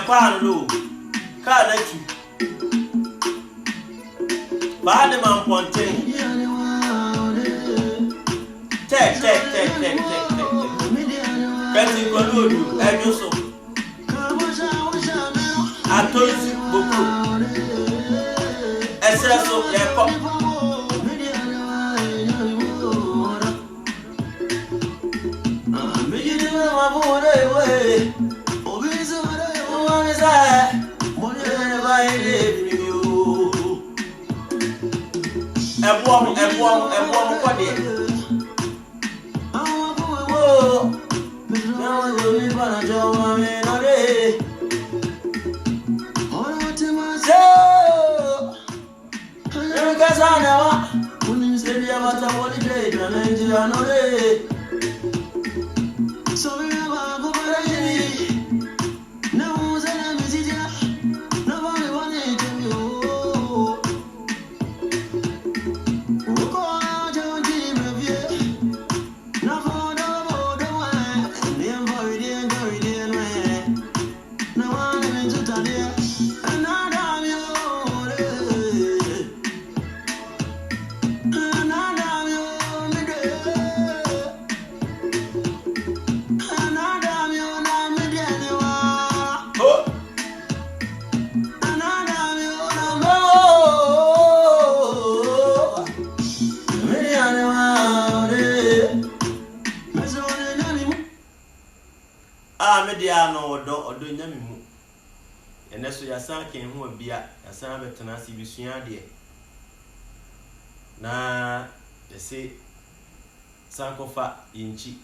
pan lo ka na tu ba de man ponten tek Kati kolodu ejuso atozi boko esreso yeko mejide mabure we obizo waniza monere baile biyo ebo kwade Mediano odo nyami mu ene so yasan ken ho bia yasan betena si bisua de na yesi sankofa yinchi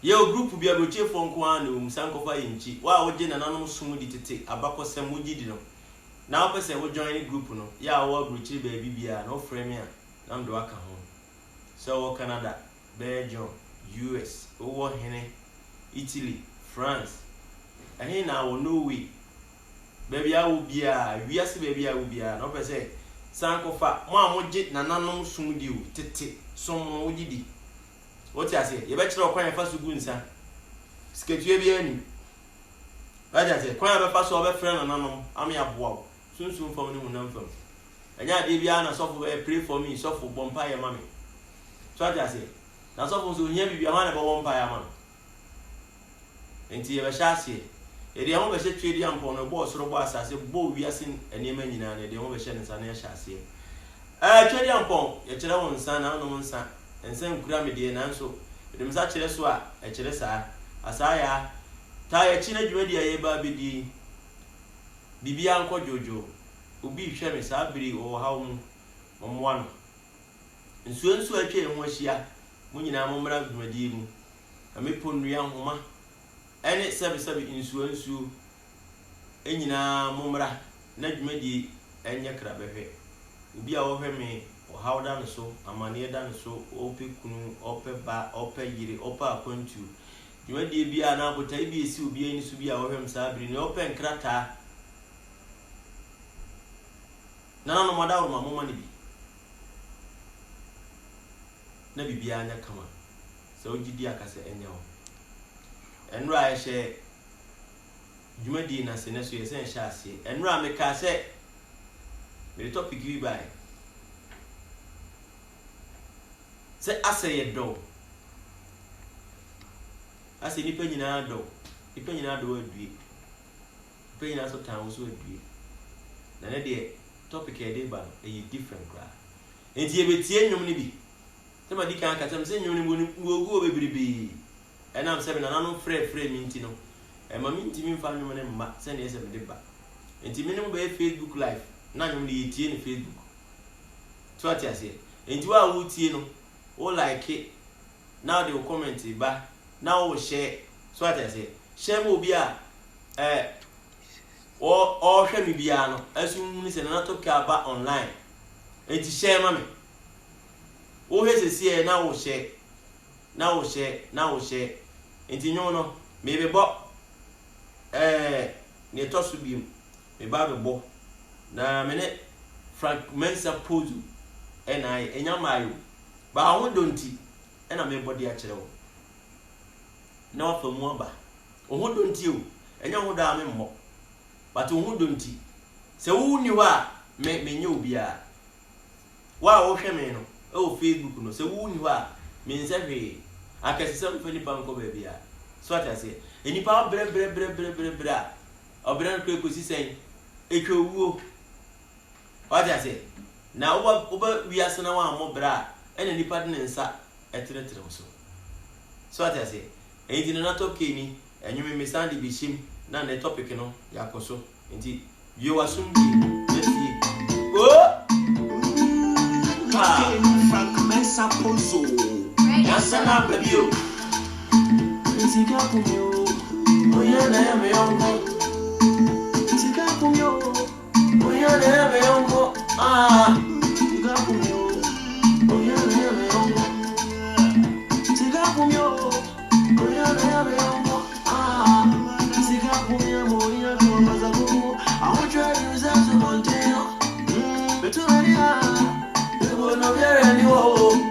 ye group bia bo chefo nko an no sankofa yinchi wa wo je nananom sumu di tete abakosem wogidi no na wo pese wo join group no ya wo agruchi ba bibia no frame a na ndo aka ho so wo Canada, Belgium, US, wo hene Italy, France. And na wo Norway. Baby a wo bia, wiase baby a wo bia. No pese sankofa mo amoje nananom sumudi o tete som no wogidi. What you say? You bet you kwan fa sugu nsa. Sketue bia ani. What you say? Kwan ba fa so be friend nananom am ya boa. Sunsun fam ni hunam fam. Anya de bia na sofo pray for me, sofo bompa ya mame. So what you say? Na sofo so nya bibia ma na bo bompa ya mame. Enti ye be hyase e de ho be hye twedi ampon no bo soro bo asase bo wiase enema nyina na de ho be hye nsa na hyase twedi ampon ye kire won nsa na no nsa ensa nkura me de na nso de msa kire so a e kire saa asaya ta ye kine dwedi ye ba bedi bibia anko jojo obi hwe me saa biri o ha mu momwa no nsu atwe ho ahia mu nyina mo mra dwedi mu amepo nnua nhoma ene sebi insu enyina momra na dwumadi enye kra behwe obi a wo hwe me o hawda no so amane da no so ope kunu ope ba ope yire ope akontu dwumadi bia na abotai bi esi obi ani so bia wo hwe msabiri ne ope nkrata na no moda wo mama ne bi na bibia anya kama so ogidi akase enye ho enra ya she dwumadi na se ne so yesen hyase enra me ka se me topic wi bai se aseye do ase ni panyina do adui panyina so tan so adui na ne de topic e de ba e different gra enti e betie nwom ni bi se ma di kan ka tem se nwom ni wo ogu obebribi enam sebe na nanu frɛ minti no ma minti mi fa nwom ne mma se ne sebe de ba enti mi ne mo be Facebook live na nwom de yetie ne Facebook so atiase enti wa wo tie no o like it now they will comment ba now we share so atiase share mo bi a o hwɛ mi bia no asun ni se na to ka ba online enti share ma me o hwɛ na wo share enti nyo no me be bo ne to so bi me ba be bo na me ne Frank Mensa Pozu enya mayo ba ho donti na me body a kire wo na wa famu aba ho donti o enya ho da me mmo but who don't tea. So who knew what me knew beer. Wow, me no. Oh, Facebook no. So who knew what means every I can see some funny banko baby. So what I say. Any power bra. Or brand quick was saying, Echo woo. What I say. Now, over we are so now more bra, and any partner in sa at the so. So what I say. Ain't not okay, and you may stand the bishim, none the topic, you know, Yakoso. Indeed, you are soon be. Let's see. Oh, Frank Mesa Ponzo. That's an apple of you. Is he got from you? Oh, yeah, I am a young girl. Is he got from you? Oh, yeah, I am a young girl. Ah, you got from you. Oh, yeah, I am a young girl. Is he got from you? Oh, yeah, I am a young girl. Ah, is he got from you? Oh, yeah, I want to try to use that to continue. But too many are. They will not hear any more.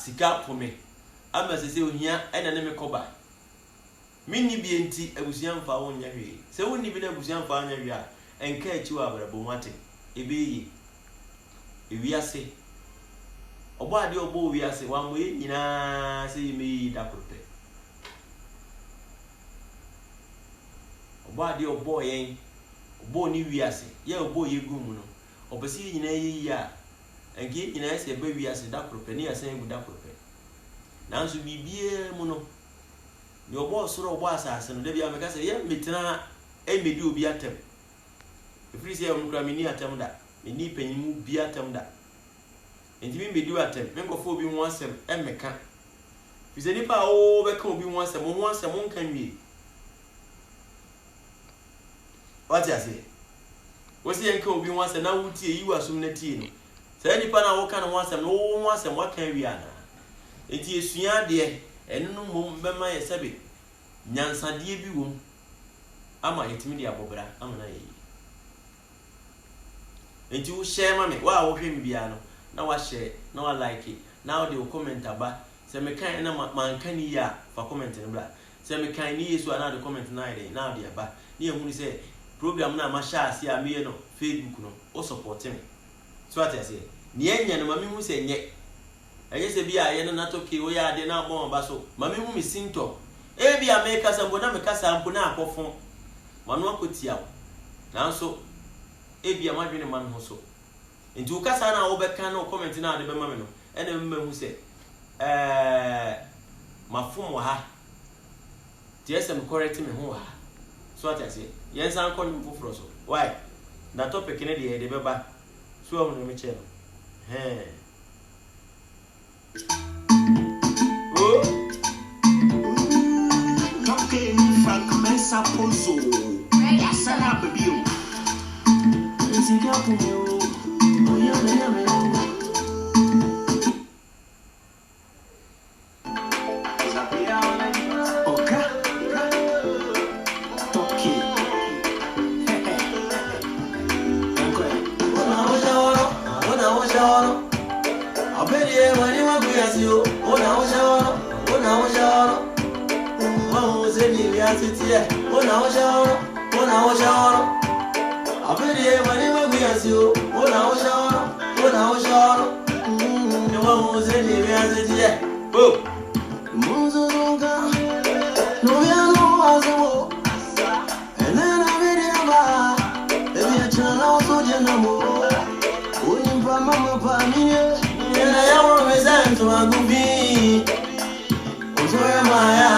Sika for me. I must say, here and an enemy coba. Mini BNT, a Busian for 1 year. So, wouldn't even a Busian for 1 year and catch you over a bomate. A be if we are say, or why do your boy we are say 1 way in a say me that prepare. Why do your boy ain't born we are say, yeah, boy, you go mono, or see in a year. And get in a baby as a duck prepare, near saying with duck prepare. Now, to be beer mono. Your boss sort of was as and Debbie America say, yeah, Mitana, and me do be at them. If we say on Grammy at them that, me need penny move be at them that. And you may do at them, member for being once and mecha. If any power overcome be once and one can be. What I say? What's the uncle be once and now would you assume the teen? So any pan I can once and no once and what can we are? It is Suya dear, and no member a sabby. nyansadie bi wom ama yetimi de abobra ama na yi enti wo share ma me wa wo hwe me bia no na wa share na wa like na wo de comment aba se me kan na man kan ni ya fa comment ne bra se me kan ni yesu na de comment na ide na de aba ni ehunu se program na ma sha ase a me no Facebook no o support me so ati ase ni enya no ma me hu se nye eye se bia ye no na to ke wo ya de na bon ba so ma me hu me sinto e bia me kasa mbo na me kasa mbo na akofo manu akotia nanso e bia ma dwene man ho so enti wo kasa na wo be kan no comment na de be ma me no ene me hu se mafum wa ha TSM correct me ho ha so ati ase yen san ko ni fufuro so why na topic ne de be ba so am no me che no oh Toque Frank Mesa Ponzo. Asana baby. Nsiga punyo. Oya me. Okay. Toque. Ona oshawara. Abeli wani waguyasio. Ona oshawara. Zeni biasitie ona oshawara abeli mani maguyasio ona oshawara no zeni biasitie oh muzunga no ya no azo enena biriaba ebi achana otoje namo unimpa mama pamine ena yawo mezanto agubi ozoya maya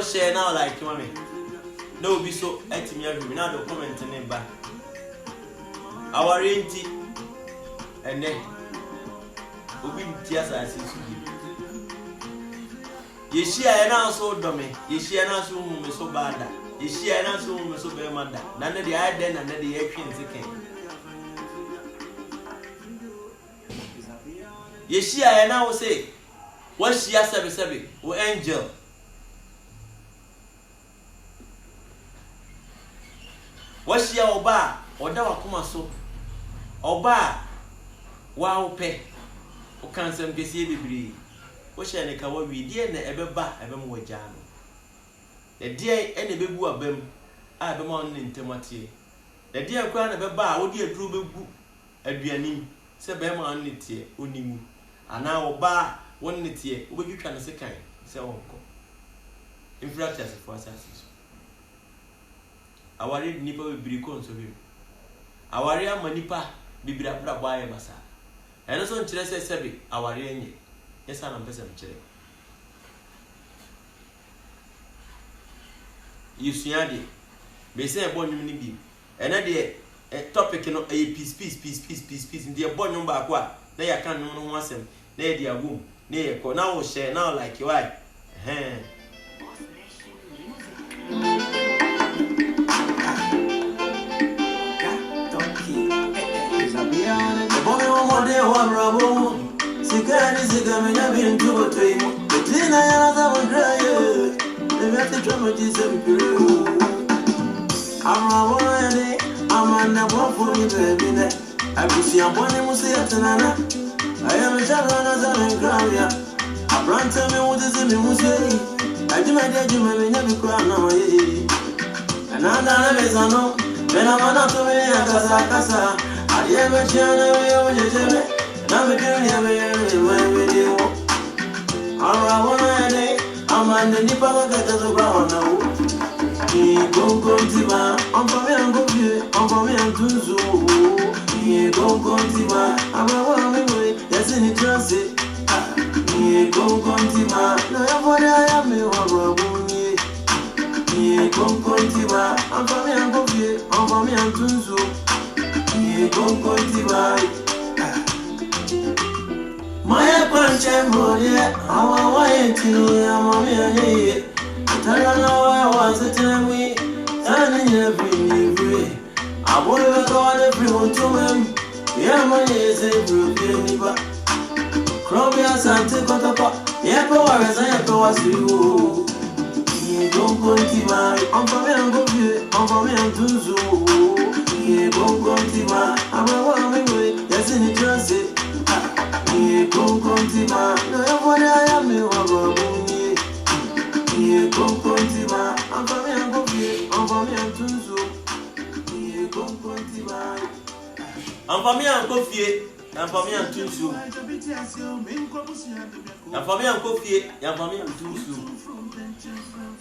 Share now like mommy. No be so at me every now the comment in back. Our renti and then we tears as it you see, I now so dummy. You see, I now so so bad. You see, I now so bad. None of the idea and the Europeans came. You see, I now say, what she has 7 or angel. What's your oba or dawa kuma so oba wow pe o kan sem kesi bibiri o hye ne ka wa wi die na ebeba ebem waja no de die ene bebu abam a be ma on ntemate de die kwa na beba a wo die aduru bebu aduanim se be ma on netie onimu ana oba won netie wo bedwitwa ne sekan se wonko infractures for assassins. Awari nipa bibiri konso bi. Awari amanipa bibira bra bae basa. Eno so nkyere se sebi awari enye. Yesa na mpesa mkyere. Yusuade. Be se ebo nwum ni bi. Ena de topic no peace ndi ebo nwum ba kwa na ya kan no ho asem. Na ye dia gum. Na ye ko na wo share now like why.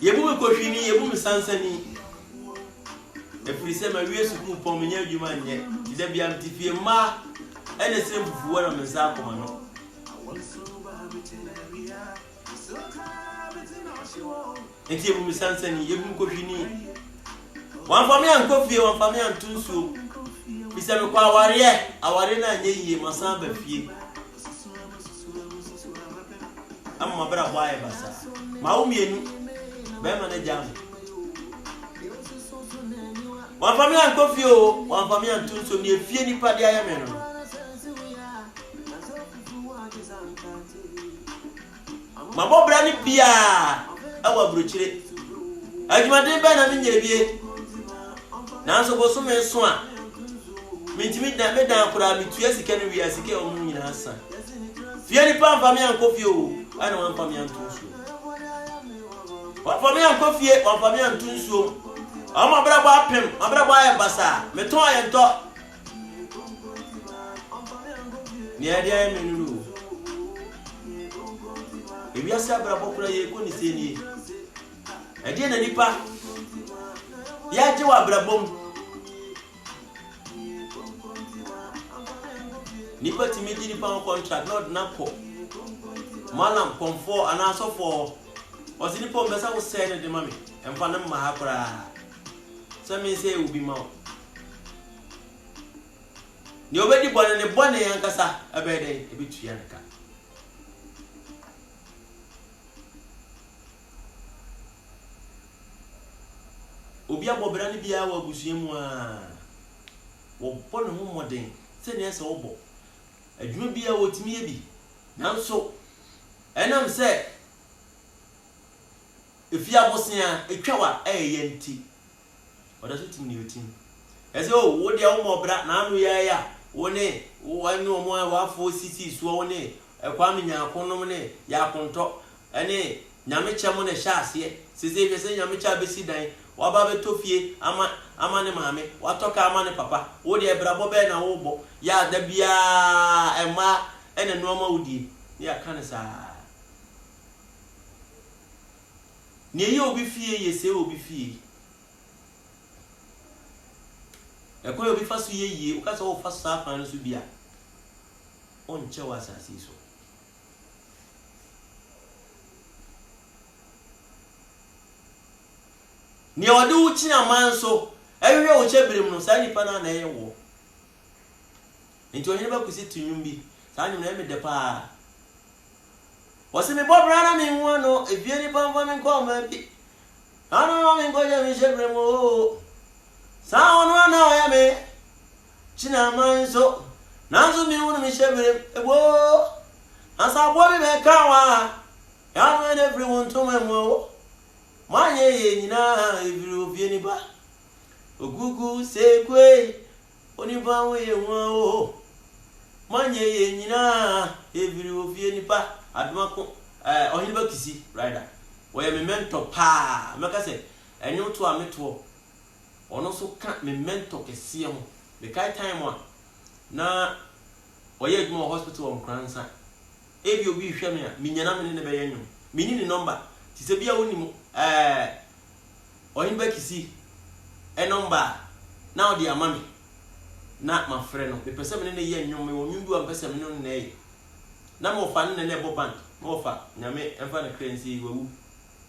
Yebu ko hwini yebu sansani efrise ma wie suku pom nya adwuma nye de bia mtifie ma ene sem fufu wora mensa akoma no enti yebu sansani yebu ko hwini wan fami an ko fie wan fami an tunsu bisa me kwa aware na nya yie masan ba fie amma bra bae basa maumienu bema na jam wan fami an ko fie o wan fami an tunsu ni efie ni pa dia ya me no mabo bra ni bia awa brochire adwumade ba na me nyebie nanso bo so me so a mentimi da me dan kura mitua sika no wi asike o mu nyina asa fie ni pa fami an ko fie o ana wan fami an tunsu wan fami an ko fie wan fami an tunsu ama bra ba pem abra ba ya basa me to aye to Near the Amenu. If you are Sabra Bokura, you couldn't see me. I didn't nipa. Yajiwa Brabom. Nipa to me did pound contract, not Napo. Malam, comfort, and also for. Was the poem I was saying to mommy and Panam Mahapra. Some may say will be more. Nobody born in a bonnet and cassa a bed a bit yanka. Obia Bobrani be our Bushimwa. Or Bonne Modern, send us obo. A dream be our with me. Now so, and I'm said. If you are bossing a cow, ANT, or does it mean you team? As oh, what the old brat now, ya, one, no more, 1 4 cc, sworn, a quamina, economy, ya conto, and a Yamicha Mone Shas here, says if you say Yamicha Bessidine, or Baba Tofie, Amane Mammy, what talk Amane Papa, what the Brabo Ben and Obo, ya, the Bia, and Ma, and a normal woody, ya canasa. Near you be fear, ye say will be fear. A coil be fast ye, because all fast half and to be a on Chawas as so. Near do China man so every old chebrim no Sani Pana and a war. Into a never could sit to Yumbi, Sani name the pa. Was it Bob Rana in one or if any bomb come maybe? I don't know in Goya Sound one now, Yame China man so Nanzo me one Michelle a whoa. As I bought me a car, I went everyone to my mo. My ye, if you be any bar. O Gugu say, Quay, only one way, whoa. My ye, if you be any bar. Admako ohinba kisi rider where me mentor pa meka say enyo to ameto ono so ka me mentor kese ho me kai time one na oye adwuma hospital on Kransa ebi obi hwe me a minyana me ne be yenyo mini ni number ti se bia woni mu ohinba kisi number na odi amami na ma frɛ no me pese me ne ye nwom me wonwum bi am pese me no ne na mo fa ne ne boban mo fa nyame emfa na cleanse wawu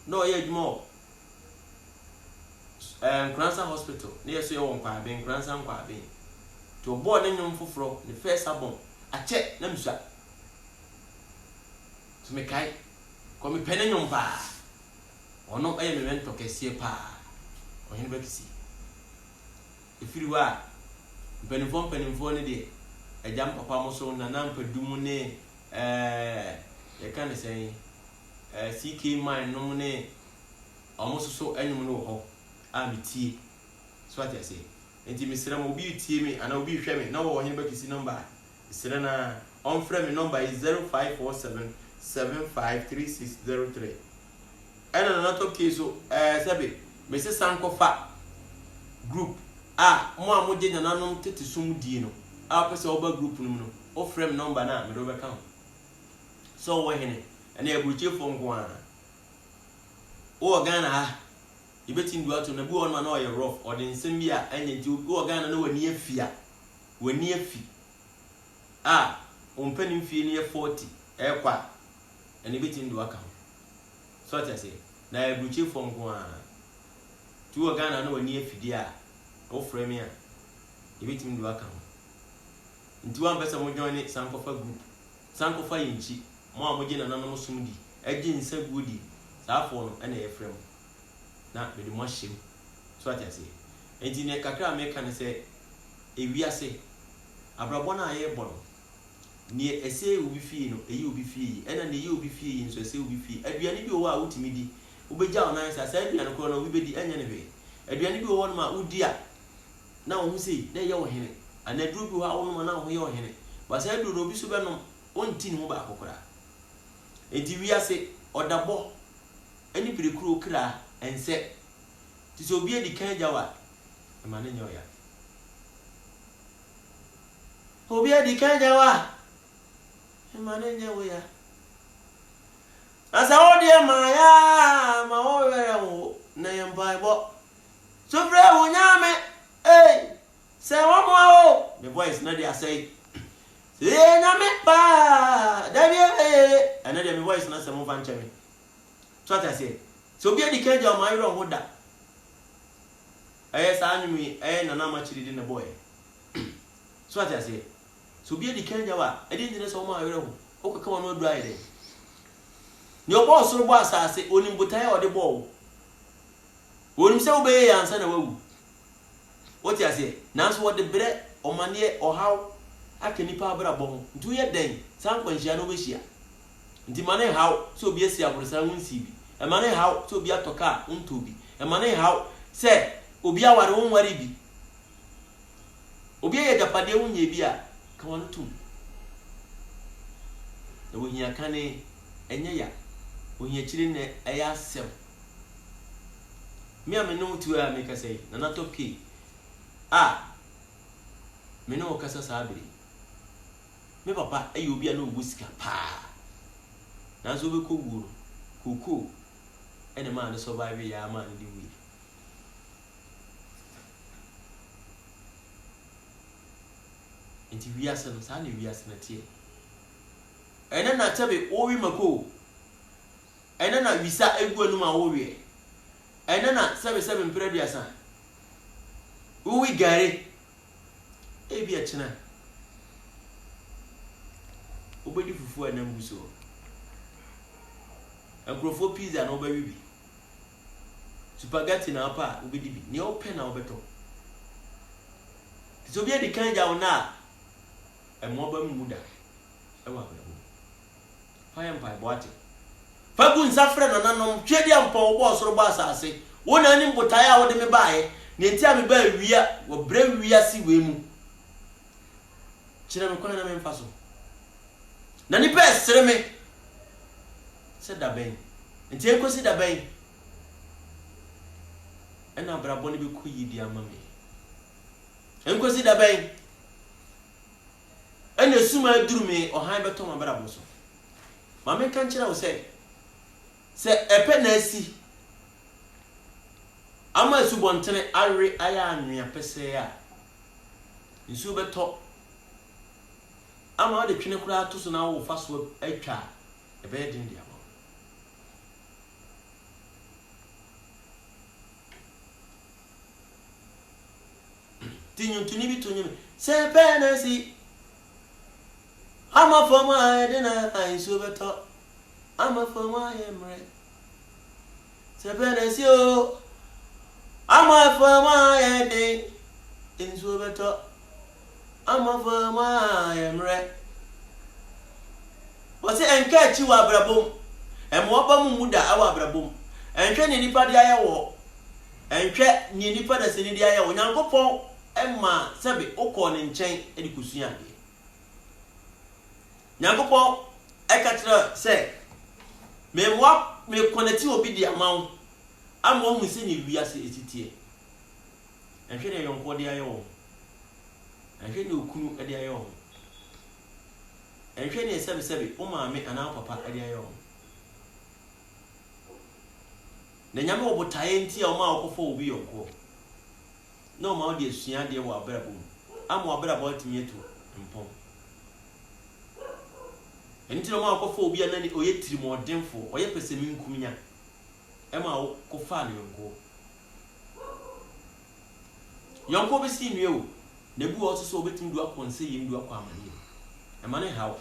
no ye adwuma Kransa hospital ne yeso ye won kwa ben Kransa kwa ben to bo ne nyom foforo ne first album ache na msua to me kai ko me pene nyom pa ono aye me mento kese pa ohene bakisi ifiri wa penifo ne de ejam papa mo so na nampadum ne you can say CK mine no ne almost so anyum no ho amiti so what I say enti misira mo bi tie me ana obi hwe me na wo hin bakisi number isira na on frame number is 0547753603 ana na top case so sabe me se sankofa group mo amoje nananom tete sumdi no pese oba group no o frame number na me do be count so we hene and e buche fo nko o Ghana ha ibeti ndu ato na bu on ma na o ye rough o de nsem bi a anya nti o Ghana na wani afia wani afi ompani mfie ne 40 kwa ene ibeti ndu aka so ta say na e buche fo nko tu o Ghana na wani afi dia o frame a ibeti ndu aka nti wan pesa mo join sankofa group sankofa yinchi mo amoje na nanom sumdi eje nsa gudi saafo no ene ye frem na be de mo hyem so ati enti ne kakra me kan se ewiase abrabo na aye bono ne ese obi fie no eyi obi fie ena ne yi obi fie nso ese obi fie aduane bi o wa utimi di obegya onan sa aduane ko no obi bedi enya ne be aduane bi o won ma udi a na wo hu sei na ye wo hene anaduru bi ha wo no na wo ye wo hene ba sa aduru obi so be no onti ne ho ba akokora enti wiase odabo ani pirikuru kra ense ti so obi edi kan jawa e ma ne nyoya obi edi kan jawa Mananya we ya. Asa odie maya ma owere wo na yem Bible. So frɛ wo nyame sɛ wo mo awo the voice na dia say sɛ nyame pa da bi and na the voice na sɛ mo fa nkyɛ me. So that I say so bi adi kan ja o ma yero ho da. Sa anwumi na na ma chiri di na boy. So that I say so bi adi kan ja wa adi ndi na sɛ wo ma yero ho o ka ma no adu ayi de. Ni obo soro bo asase onim botai o de bo. Onim se obeye yansa na wawu. What you say? Nanso wo de bre omane ohaw aka nipa abra bo. Ntu ye den san kwanhia no behia. Nti mane haw so obi asi aborosa hunsi bi. E mane haw so obi atoka unto bi. E mane haw se obi aware wonware bi. Obi ye japade wonye bi a ka won tum. Na wo hia kane enye ya. Ohia chiri ne eya asem. Me a me no tu a me ka say na na top key. Me no kasa sabiri. Me papa ayi obi a no wusika pa. Na so be ko guru. Koko. Ene man no survive ya man di wi. Enti wi asa no sa na wi asa na tie. Ene na tabe o wi mako. Ene na wisa egu anu ma wo wi. Ene na sebe mpreduasa. Uwi gare. Ebi a chena. Obedi fufu anam guso. Enkrofo pizza na obawi bi. Spaghetti na apa obedi bi. Ni open na obeto. So bi edi kan ja ona emo ba mu da. Ewa ba. Fire mpa boate. Fagun safre na nanom twedi ampa obo soro ba asase. Wona ani mbotae a wo de me baaye. Ne ntia me ba wia wo bre wia si we mu. Chira me kwana na me mfa so. Na ni pes sere me. Se da ben. Ntia enkosi da ben. Ena brabo ne be koyi di ama me. Enkosi da ben. Ena suma duru me ohan beto ma brabo so. Ma me kan chira wo se epe na asi ama subontene awe aya anwea pese ya nsu beto ama de twene kura to so na wo fa so atwa ebe din dia ma tinyu tuni bi tonyu se epe na asi ama foma de na nsu beto ama foma yemre se epe na asi o ama fama yende inso beto ama fama yemre wose enka chi wa brabom emo ba mu muda awa brabom enhwe ni nipa dia ye wo enhwe ni nipa da seni dia ye wo nyankopon emma sebe okọ ne nchen edi kusua de nyankopon ekatra se me connect obi dia mawo amo hu se ni wiase etitie enhwe ne yonko de ayo enhwe ne okunu de ayo enhwe ne sebe o maame ana papa de ayo na nyame obotaye nti a o ma okofo obi yonko no ma o de asua de wo abrabo amo abrabo atimi eto mpom enti no ma okofo obi anani oye tirimodemfo oye pesemi nkumnya ema ko fa ne yonko be si nwe o na bu o so obetim du akonse yim du akwa amane e mane hawo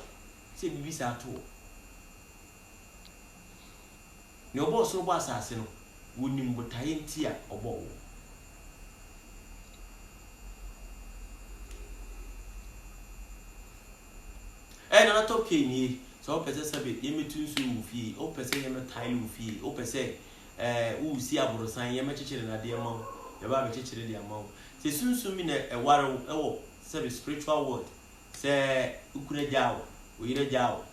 se bibi sa to ne obo so bo asase no wonim botaye ntia obo wo na to kenyi so pese sabe yemetu nsu ufie o pese yemetile ufie o pese u si aborosan yemechechire na de ma ye ba mechechire de ma se sunsun mi na eware ewo sabe spiritual world se ukure jawo oyire jawo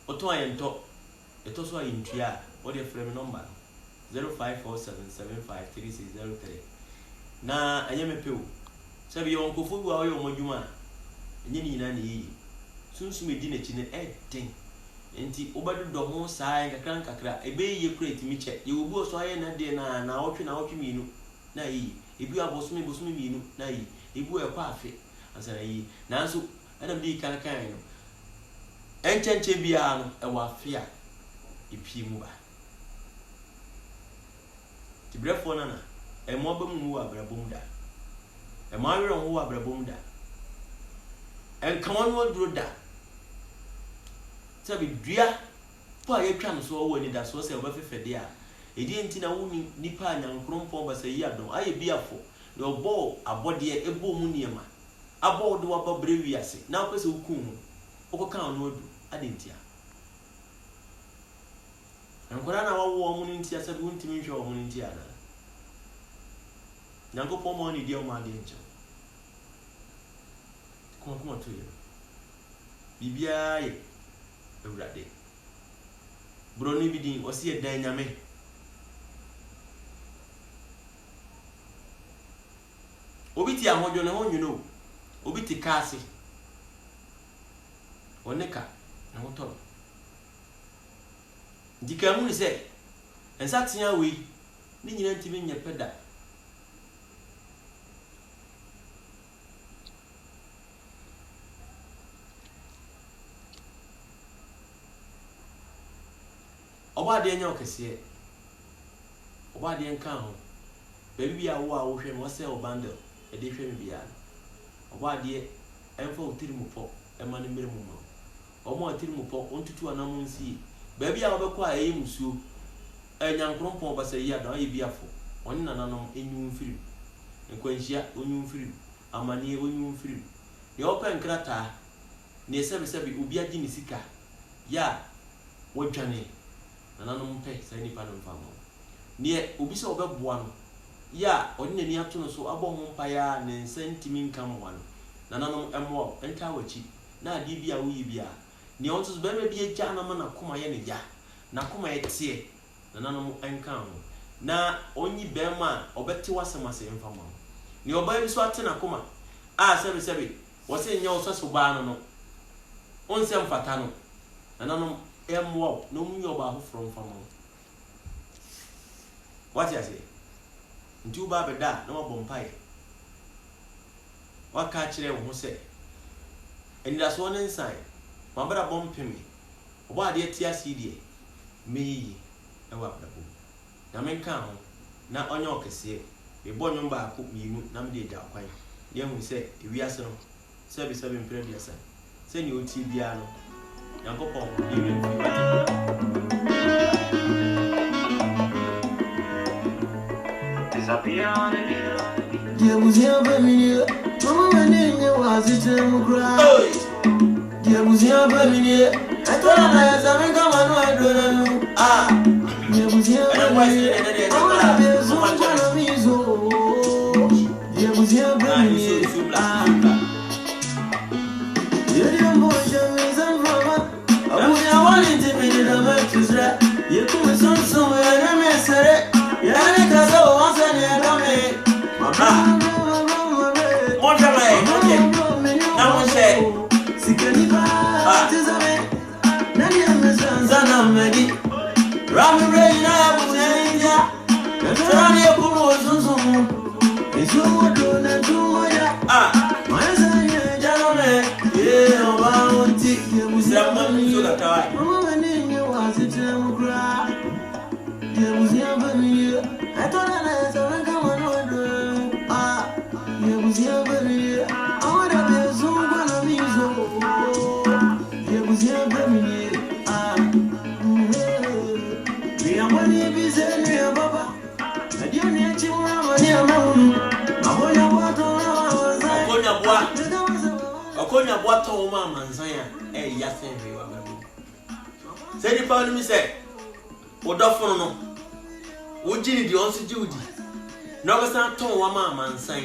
oto ayento eto so ayintua o de frame number 0547753603 na anyemepeu sabe yon kofu wa yo modwuma enye ni nyina na yi sunsum edi na chi ne den enti obadu do ho saa kakra ebe ye create mi che ye obu so aye na de na otwe miinu na yi ebi abosume miinu na yi ebu ekwa afi asara yi nanso adam di kan no enchenche bia no e wa afia epi mu ba tibrefo na e mo ba mu wa brabom da e ma were ho wa brabom da en kan won duro da sabi dua po a yetwa no so wo ni da so se wo ba fefede a edi enti na wo nipa anyankrompo ba se yi adon aye biafo na obo abode ebo mu niema abo do wa ba brewi ase na wo pese ukun mu okokan no odu adentia ankora na wawo mu ntia sabi wontimi hwe wo mu ntia na nyankopon mo ni dia o ma de nche kuma to ye bibia ye ewurade broni bidin o si edan nyame obi ti ahojo ne ho nwuno obi ti kaase oneka na ho toro dikamu ni se ensa tia we ni nyina ntimi nya peda oba de nya okese oba de nka ho bebi ya wo a wo hwe mo se o bundle e de hwe me bia oba de emfa otiri mu po e ma ne mere mu ma omo otiri mu po ontutu anamu nsi bebi ya wo be kwa eyi musuo enyankrompo ba se yi ada ayi biafo oni nananom enyu mfiri nkwanhia onyu mfiri amanie onyu mfiri ne open krata ne sebi obi agi ni sika ya wodwane nananom pe sai ni pa no mfamo ne obi se obeboa no ya oni nani ato no so abo ho mpa ya ne sentimi nkam wano nananom emwo enta wachi na adi bia wo yi bia ne onto so be ma bia gya na mana koma ye ne ya na koma ye tie nananom enka ho na onyi bema obete wasemase mfamo ne oba bi so ate na koma a sebi wose nya oso so ba no onse mfata no nananom emwo no munyo ba ho from famo what you say nti uba beda na wabɔ mpae waka kyerɛ wo ho sɛ enida so ne nsan mabara bompemi obo ade atia sidie meyi ewa brabo na menka ho na onye okese me bɔ nwom ba ko miinu na me de gya kwan ye hu sɛ ewiase no sebi mpere biasa sɛ ni oti bia no yankopɔn yiri Dia buzia bamini, mama mani wazite mukra. Dia buzia bamini, atona na yasame kama no adona. Dia buzia bamini, mama bezu kana mizo. Dia buzia bamini, dia moja mizan mama. Abuja wali timidi na matusra. Yekume sonso ya mesere. Yani kaza wansa ni adame. Monja mai na mose sikaniba tizame nani amezanza na medi rami reina ya buzenja natani ya kumu zunzumu izumu dona tumoya maeza nye janome oba unti sema mzuka tawai mama wenini wazite mukra yebuzia bamiye atona na yasame kama nodo yebuzia bamiye amara bezu kana mizo yebuzia bamiye Niamani bizeni ya baba Adioni ya chimuna mani ya maunu Mabonya wato na wazai Okonya bwato wo ma manzanya yase hwe wa mabu se di pa no mi se odofo no wo gini di onso jiudi na obesan ton wa ma mansan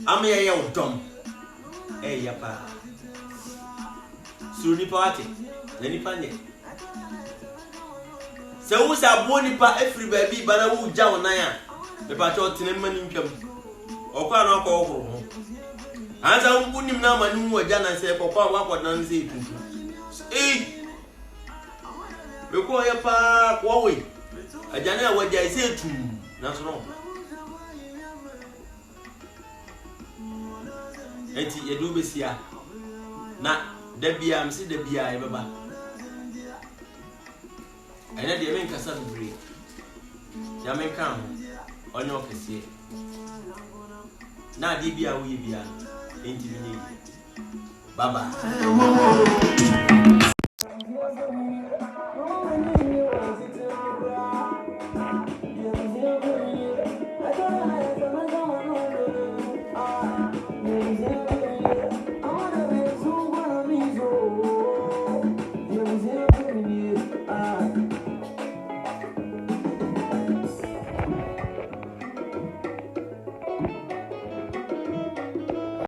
ama ye odom ya pa suru ni pa wate na ni pa nye se wo sa bo ni pa efri ba bi bana wo gya wo nan a me pa cho tene mani ntwam okwa na okwa wo ho Anza unim na manu wa jana se kokwa wakwa na nse tutu. Beko ya pa kwa we. Ajana wa jai se tu na so no. Enti yedu besia. Na dabia am se dabia e baba. Ena de men kasa bebre. Ya men kan onyo kese. Na di bia wo ye bia. Enti bi ni. Bye bye.